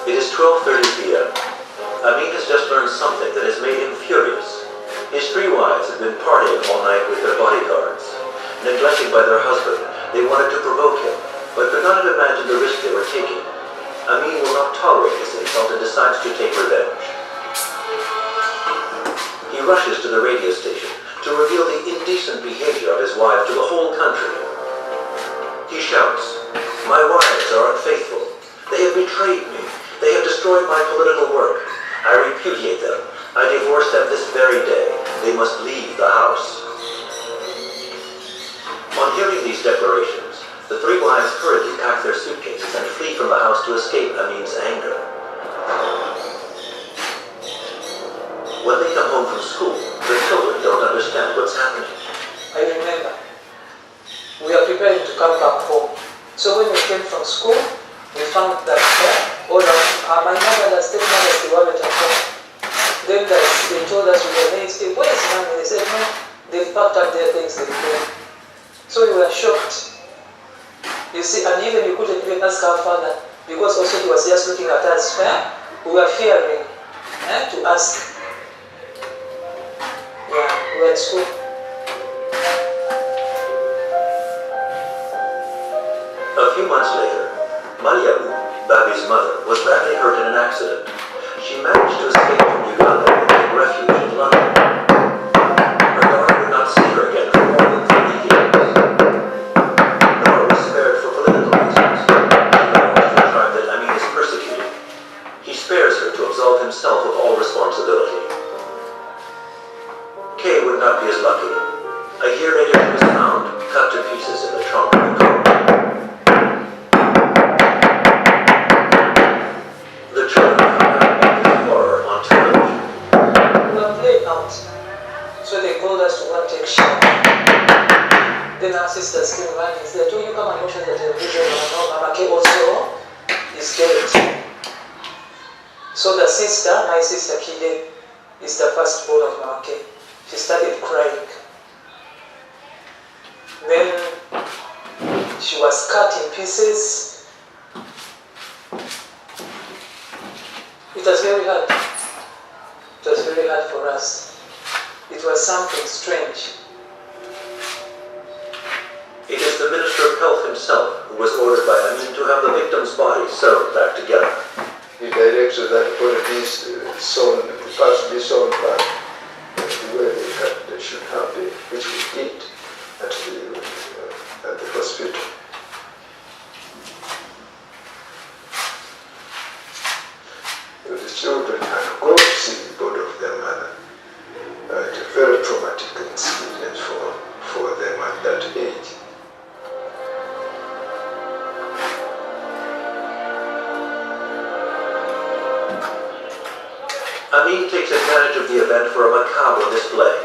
It is 12:30 p.m. Amin has just learned something that has made him furious. His 3 wives have been partying all night with their bodyguards. Neglected by their husband, they wanted to provoke him, but could not have imagined the risk they were taking. Amin will not tolerate this insult and decides to take revenge. He rushes to the radio station to reveal the indecent behavior of his wife to the whole country. He shouts, "My wives are unfaithful. They have betrayed me. They have destroyed my political work. I repudiate them. I divorce them this very day. They must leave the house." On hearing these declarations, the 3 wives hurriedly pack their suitcases and flee from the house to escape Amin's anger. When they come home from school, the children don't understand what's happening. I remember. We are preparing to come back home. So when we came from school, we found that my mother and stepmother they weren't at home. Then they told us we were maids. Where is mommy? They said no, they've packed up their things, they've gone. So we were shocked. You see, and even we couldn't even ask our father because also he was just looking at us. We were fearing to ask. Yeah, we were at school. A few months later, Mariamu, Babi's mother, was badly hurt in an accident. She managed to escape from Uganda and take refuge in London. Her daughter would not see her again for more than 3 years. Nora was spared for political reasons. She belongs to a tribe that Amin is persecuting. He spares her to absolve himself of all responsibility. Kay would not be as lucky. A year later he was found, cut to pieces in the trunk of a car. The children found out about this horror on television. We were playing out. So they called us to go and take shower. Then our sisters came running and said, "Oh, you come and watch the television." No, Mama Kay also is dead. So the sister, my sister Kide, is the firstborn of Mama Kay. She started crying. Then she was cut in pieces. It was very hard. It was very hard for us. It was something strange. It is the Minister of Health himself who was ordered by Amin to have the victim's body sewn back together. He directed that body be sewn, the parts be sewn back the way they should have been, which we did at the hospital. The children had gone to see both of them, and it's a very traumatic experience for them at that age. Amin takes advantage of the event for a macabre display.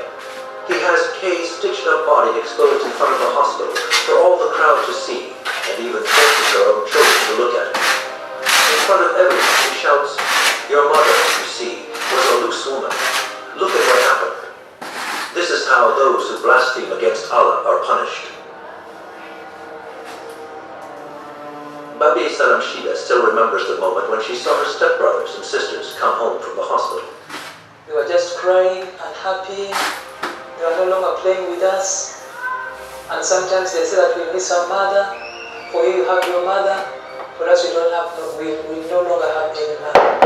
He has Kay's stitched-up body exposed in front of the hospital for all the crowd to see, and even forces her own children to look at it. In front of everyone, he shouts, "Your mother, you see, was a loose woman. Look at what happened." This is how those who blaspheme against Allah are punished. Babi Salamshida still remembers the moment when she saw her stepbrothers and sisters come home from the hospital. We were just crying and happy. They were no longer playing with us. And sometimes they say that we miss our mother. For you, you have your mother. For us, we no longer have any mother.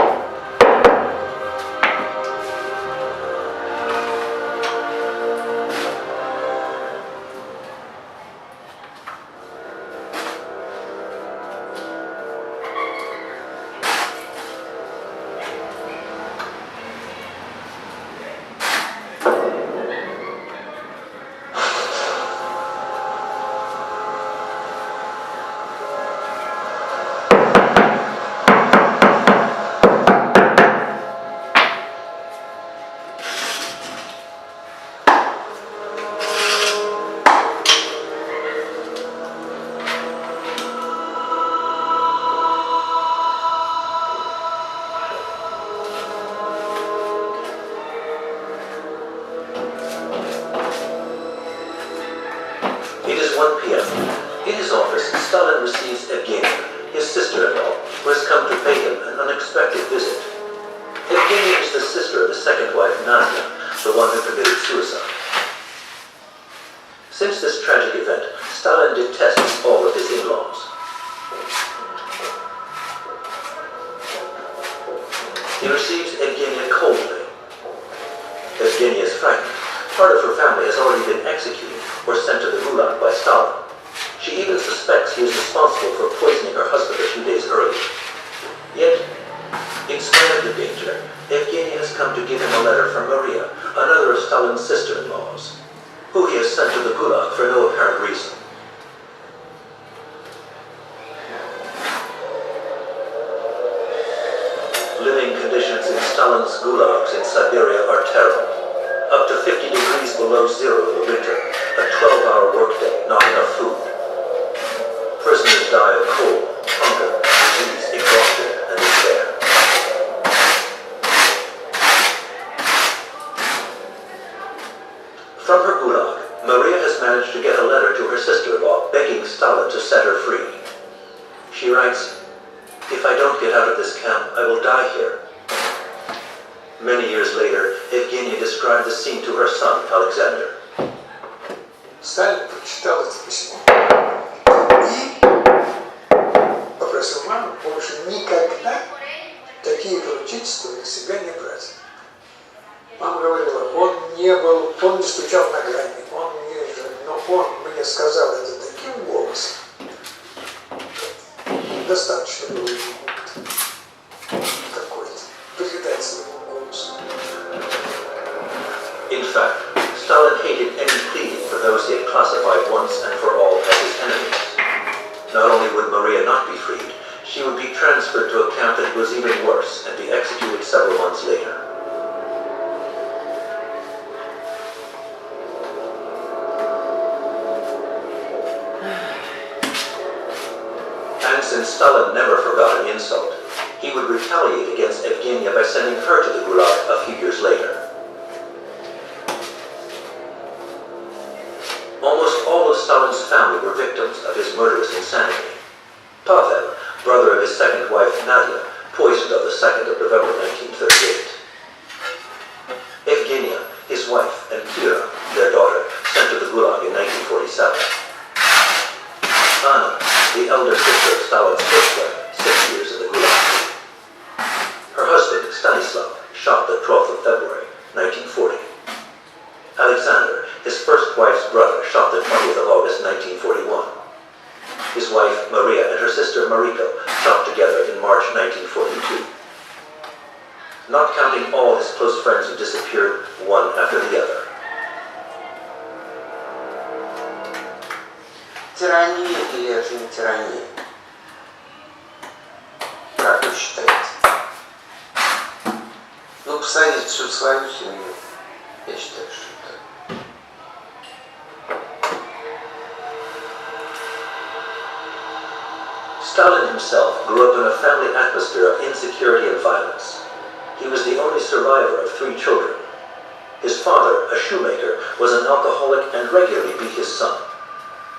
Stalin receives Evgenia, his sister-in-law, who has come to pay him an unexpected the one who committed suicide. Since this tragic event, Stalin detests all of his in-laws. He receives Evgenia coldly. Evgenia is frightened. Part of her family has already been executed or sent to the Gulag by Stalin. She even suspects he is responsible for poisoning her husband a few days earlier. Yet, in spite of the danger, Evgenia has come to give him a letter from Maria, another of Stalin's sister-in-laws, who he has sent to the Gulag for no apparent reason. Living conditions in Stalin's gulags in Siberia are terrible. Up to 50 degrees below zero in the winter, a 12-hour workday, not enough food. Prisoners die of cold, hunger, disease, exhaustion, and despair. From her gulag, Maria has managed to get a letter to her sister-in-law begging Stalin to set her free. She writes, "If I don't get out of this camp, I will die here." Many years later, Evgenia described the scene to her son, Alexander. Сталин прочитал это письмо и попросил маму больше никогда такие поручительства на себя не брать. Мама говорила, он не стучал на грани, но он мне сказал это таким голосом. Достаточно было какой-то передать своему голосу. In fact, Stalin hated any pleading for those he had classified once and for all as his enemies. Not only would Maria not be freed, she would be transferred to a camp that was even worse and be executed several months later. And since Stalin never forgot an insult, he would retaliate against Evgenia by sending her to the Gulag a few years later. Almost all of Stalin's family were victims of his murderous insanity. Pavel, brother of his second wife Nadia, poisoned on the 2nd of November 1938. Evgenia, his wife, and Kira, their daughter, sent to the Gulag in 1947. Anna, the elder sister of Stalin's first wife, 6 years in the Gulag. Her husband, Stanislav, shot the 12th of February, 1940. Alexander, his first wife's brother, shot the 20th of August 1941. His wife, Maria, and her sister, Mariko, shot together in March 1942. Not counting all his close friends who disappeared one after the other. Тирания или это не тирания? Как вы считаете? Ну, посадить всю свою семью, я считаю, что это... Stalin himself grew up in a family atmosphere of insecurity and violence. He was the only survivor of 3 children. His father, a shoemaker, was an alcoholic and regularly beat his son.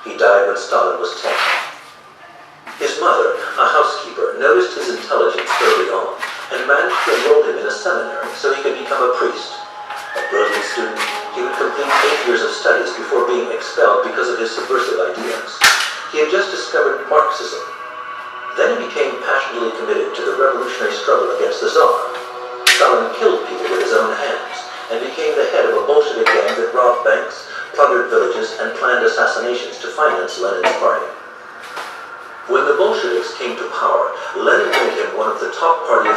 He died when Stalin was 10. His mother, a housekeeper, noticed his intelligence early on and managed to enroll him in a seminary so he could become a priest. A brilliant student, he would complete 8 years of studies before being expelled because of his subversive ideas. He had just discovered Marxism. Then he became passionately committed to the revolutionary struggle against the Tsar. Stalin killed people with his own hands and became the head of a Bolshevik gang that robbed banks, plundered villages, and planned assassinations to finance Lenin's party. When the Bolsheviks came to power, Lenin made him one of the top party